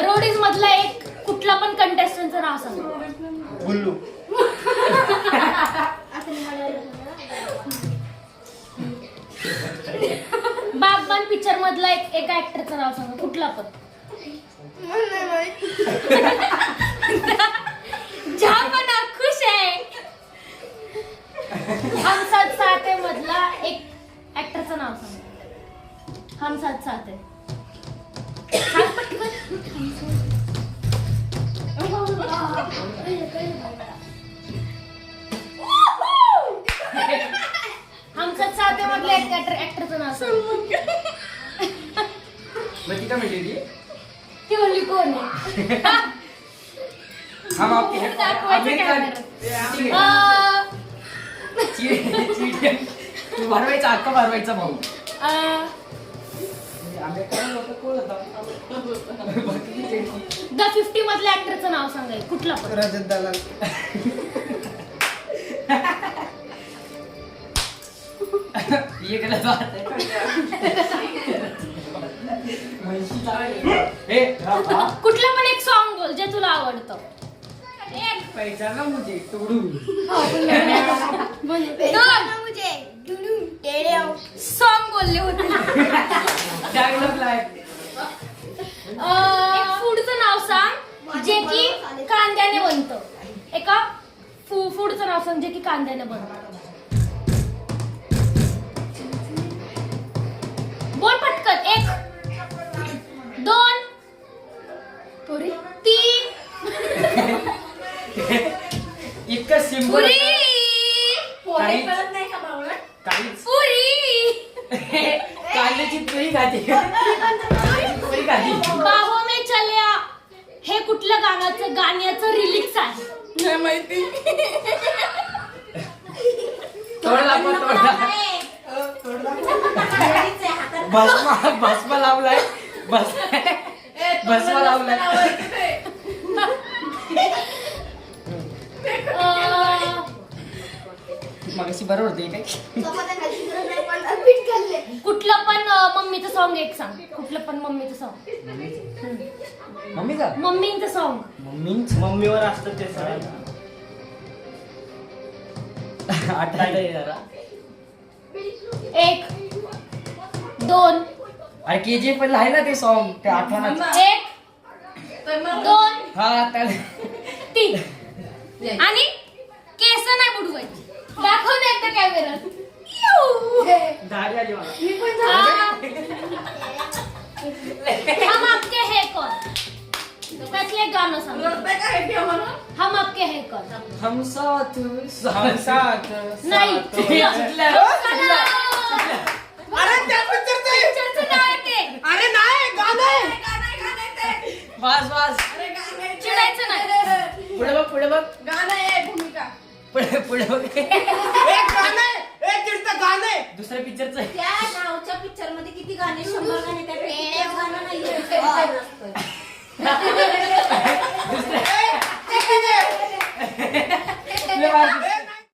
Roadies मधला एक कुठला पण कंटेस्टंटचं नाव सांग. गुल्लू. बागबान पिक्चर मधला एका ऍक्टरचं नाव सांग, कुठला पण. जहा पण खुश आहे. हम साथ साथ है मधला एक ऍक्टरचं नाव सांग. हम साथ साथ है. सांग पटकन. हम साथ साथ है मधल्या एक ऍक्टरचं नाव सांग. मग ती काय म्हणली ती म्हणली कोण आहे. हम आपके हैं दाखवायचं तू भरवायचा अक्का भरवायचा भाऊ. द 50 मधल्या ऍक्टरचं नाव सांगाय, कुठला पण. रजत दलाल. ये गलत बात है. कुठलं पण एक सॉन्ग बोल जे तुला आवडतं. पहचाना मुझे टुडू. सॉन्ग बोलले होते. Dialogue like. एक फूडचं नाव सांग जे की कांद्याने बनतं. एका फूडचं नाव सांग जे की कांद्याने बनतं. बोल पटकन. 1 2 3. इतकं सिंपल. पुरी. काही- कळत नाही का बावळट. काहीच. पुरी. कांद्याची पोळी खाते. कांद्याची पोळी खाते. बाहो में चल्या हे कुठल्या गाण्याचं रिलिक्स आहे. नाही माहिती. तोडला पण तोडला. भस्म लावलाय. भस्म लावलाय. मगाशी बरोबर होते काय. कुठलं पण मम्मीचं सॉन्ग एक सांग. कुठलं पण मम्मीचं सॉन्ग. मम्मीचा मम्मीचं सॉन्ग. मम्मीवर असतं ते सगळं. आठवतंय जरा. 1 2. अरे केजी पण आहे ना ते सॉन्ग ते आठवण. 1 2 हा त्याला 3. आणि केस नाही बुडवायची. दाखव दे एकदा कॅमेऱ्यात. दाढी आली मला. हम आपके है कौन त्यातलं एक गाणं सांग. हम आपके है कौन. हम साथ नाही अरे त्या पिक्चरचं आहे. पिक्चरचं नाव आहे ते. अरे नाही गाणं आहे. वास चिडायचं नाही. पुढे बघ गाणं आहे भूमिका. पुढे बघ. एक गाणं आहे. एक तिथं गाणं आहे. दुसऱ्या पिक्चरचं. त्या नावच्या पिक्चर मध्ये किती गाणे 100 गाणे त्यापैकी एक गाणं नाहीये. दुसऱ्या